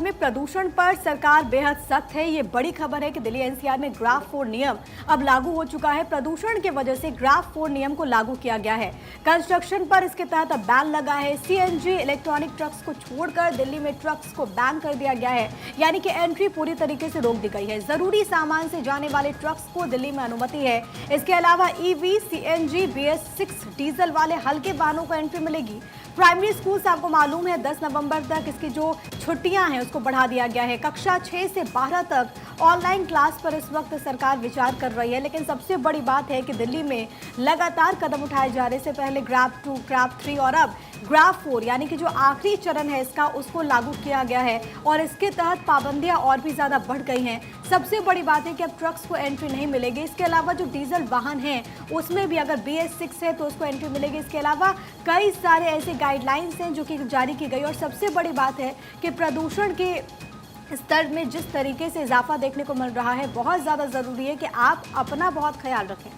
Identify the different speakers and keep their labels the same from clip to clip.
Speaker 1: में प्रदूषण पर सरकार बेहद सख्त है। ये बड़ी खबर है कि दिल्ली एनसीआर में ग्राफ 4 नियम अब लागू हो चुका है। प्रदूषण की वजह से ग्राफ 4 नियम को लागू किया गया है। कंस्ट्रक्शन पर इसके तहत अब बैन लगा है। सीएनजी इलेक्ट्रॉनिक ट्रक्स को छोड़कर दिल्ली में ट्रक्स को बैन कर दिया गया है, यानी कि एंट्री पूरी तरीके से रोक दी गई है। जरूरी सामान से जाने वाले ट्रक्स को दिल्ली में अनुमति है। इसके अलावा ईवी, सीएनजी, BS6 डीजल वाले हल्के वाहनों को एंट्री मिलेगी। प्राइमरी स्कूल्स आपको मालूम है 10 नवंबर तक इसकी जो छुट्टियां हैं उसको बढ़ा दिया गया है। कक्षा 6 से 12 तक ऑनलाइन क्लास पर इस वक्त सरकार विचार कर रही है। लेकिन सबसे बड़ी बात है कि दिल्ली में लगातार कदम उठाए जा रहे, से पहले ग्राफ 2, ग्राफ 3 और अब ग्राफ 4 यानी कि जो आखिरी चरण है इसका, उसको लागू किया गया है और इसके तहत पाबंदियां और भी ज्यादा बढ़ गई हैं। सबसे बड़ी बात है कि अब ट्रक्स को एंट्री नहीं मिलेगी। इसके अलावा जो डीजल वाहन हैं उसमें भी अगर BS6 है तो उसको एंट्री मिलेगी। इसके अलावा कई सारे ऐसे गाइडलाइंस हैं जो कि जारी की गई। और सबसे बड़ी बात है कि प्रदूषण के स्तर में जिस तरीके से इजाफा देखने को मिल रहा है, बहुत ज़्यादा ज़रूरी है कि आप अपना बहुत ख्याल रखें।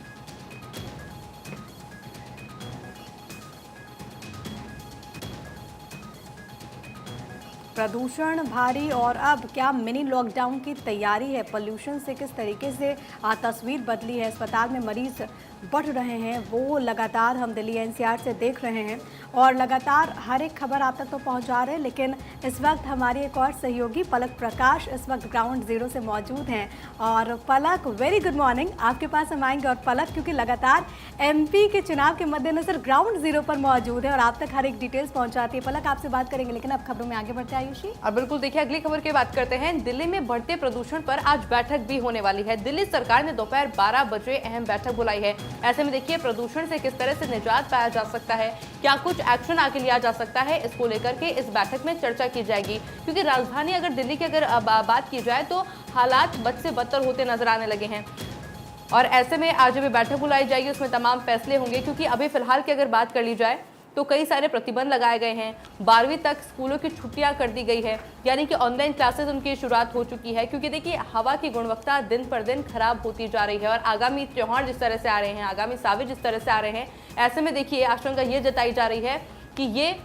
Speaker 1: प्रदूषण भारी और अब क्या मिनी लॉकडाउन की तैयारी है? पोल्यूशन से किस तरीके से तस्वीर बदली है? अस्पताल में मरीज बढ़ रहे हैं, वो लगातार हम दिल्ली एनसीआर से देख रहे हैं और लगातार हर एक खबर आप तक तो पहुंचा रहे हैं। लेकिन इस वक्त हमारी एक और सहयोगी पलक प्रकाश इस वक्त ग्राउंड जीरो से मौजूद हैं। और पलक, वेरी गुड मॉर्निंग। आपके पास हम आएंगे। और पलक, क्योंकि लगातार MP के चुनाव के मद्देनजर ग्राउंड जीरो पर मौजूद है और आप तक हर एक डिटेल्स पहुंचाती है। पलक, आपसे बात करेंगे, लेकिन अब खबरों में आगे बढ़ते हैं आयुषी।
Speaker 2: और बिल्कुल देखिए, अगली खबर की बात करते हैं। दिल्ली में बढ़ते प्रदूषण पर आज बैठक भी होने वाली है। दिल्ली सरकार ने दोपहर 12 बजे अहम बैठक बुलाई है। ऐसे में देखिए, प्रदूषण से किस तरह से निजात पाया जा सकता है, क्या कुछ एक्शन आगे लिया जा सकता है, इसको लेकर के इस बैठक में चर्चा की जाएगी। क्योंकि राजधानी अगर दिल्ली की अगर बात की जाए तो हालात बद से बदतर होते नजर आने लगे हैं। और ऐसे में आज अभी बैठक बुलाई जाएगी, उसमें तमाम फैसले होंगे। क्योंकि अभी फिलहाल की अगर बात कर ली जाए तो कई सारे प्रतिबंध लगाए गए हैं। 12वीं तक स्कूलों की छुट्टियां कर दी गई है, यानी कि ऑनलाइन क्लासेस उनकी शुरुआत हो चुकी है। क्योंकि देखिए, हवा की गुणवत्ता दिन पर दिन खराब होती जा रही है और आगामी त्योहार जिस तरह से आ रहे हैं, आगामी सावे जिस तरह से आ रहे हैं, ऐसे में देखिए आशंका ये जताई जा रही है कि ये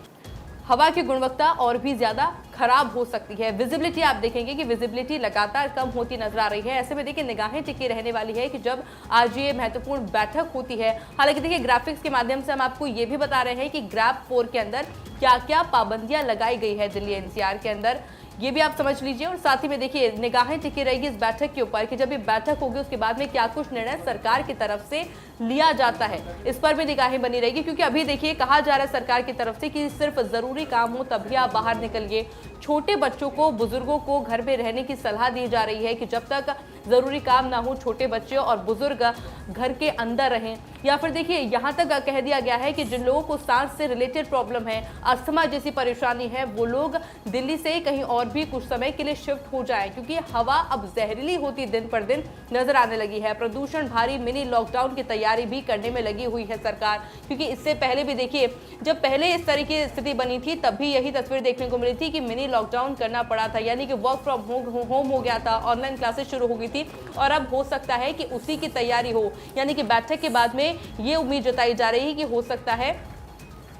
Speaker 2: हवा की गुणवत्ता और भी ज्यादा खराब हो सकती है। विजिबिलिटी आप देखेंगे कि विजिबिलिटी लगातार कम होती नजर आ रही है। ऐसे में देखिए, निगाहें टिकी रहने वाली है कि जब आज ये महत्वपूर्ण बैठक होती है। हालांकि देखिए, ग्राफिक्स के माध्यम से हम आपको ये भी बता रहे हैं कि ग्राफ 4 के अंदर क्या क्या पाबंदियां लगाई गई है दिल्ली एनसीआर के अंदर, ये भी आप समझ लीजिए। और साथ ही में देखिए, निगाहें टिकी रहेगी इस बैठक के ऊपर कि जब ये बैठक होगी उसके बाद में क्या कुछ निर्णय सरकार की तरफ से लिया जाता है, इस पर भी निगाहें बनी रहेगी। क्योंकि अभी देखिए, कहा जा रहा है सरकार की तरफ से कि सिर्फ जरूरी काम हो तभी आप बाहर निकलिए। छोटे बच्चों को, बुजुर्गों को घर में रहने की सलाह दी जा रही है कि जब तक जरूरी काम ना हो, छोटे बच्चे और बुजुर्ग घर के अंदर रहें। या फिर देखिए, यहाँ तक कह दिया गया है कि जिन लोगों को सांस से रिलेटेड प्रॉब्लम है, अस्थमा जैसी परेशानी है, वो लोग दिल्ली से कहीं और भी कुछ समय के लिए शिफ्ट हो जाएं। क्योंकि हवा अब जहरीली होती दिन पर दिन नजर आने लगी है। प्रदूषण भारी, मिनी लॉकडाउन की तैयारी भी करने में लगी हुई है सरकार। क्योंकि इससे पहले भी देखिए, जब पहले इस तरह की स्थिति बनी थी तब भी यही तस्वीर देखने को मिली थी कि मिनी लॉकडाउन करना पड़ा था, यानी कि वर्क फ्रॉम होम हो गया था, ऑनलाइन क्लासेस शुरू हो गई थी। और अब हो सकता है कि उसी की तैयारी हो, यानी कि बैठक के बाद में ये उम्मीद जताई जा रही है कि हो सकता है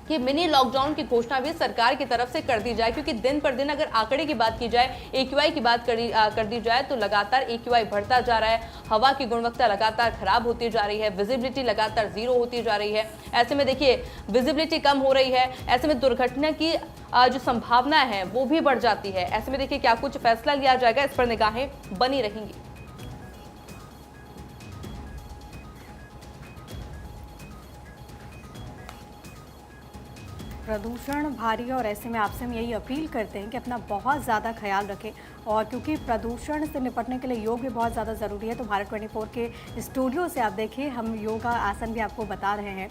Speaker 2: कि मिनी लॉकडाउन की घोषणा भी सरकार की तरफ से कर दी जाए। क्योंकि दिन पर दिन अगर आंकड़े की बात की जाए, AQI की बात कर दी जाए तो लगातार AQI बढ़ता जा रहा है, हवा की गुणवत्ता लगातार खराब होती जा रही है, विजिबिलिटी लगातार जीरो होती जा रही है। ऐसे में देखिए, विजिबिलिटी कम हो रही है, ऐसे में दुर्घटना की जो संभावना है वो भी बढ़ जाती है। ऐसे में देखिए, क्या कुछ फैसला लिया जाएगा, इस पर निगाहें बनी रहेंगी।
Speaker 1: प्रदूषण भारी और ऐसे में आपसे हम यही अपील करते हैं कि अपना बहुत ज़्यादा ख्याल रखें। और क्योंकि प्रदूषण से निपटने के लिए योग भी बहुत ज़्यादा ज़रूरी है, तो भारत 24 के स्टूडियो से आप देखिए, हम योगा आसन भी आपको बता रहे हैं।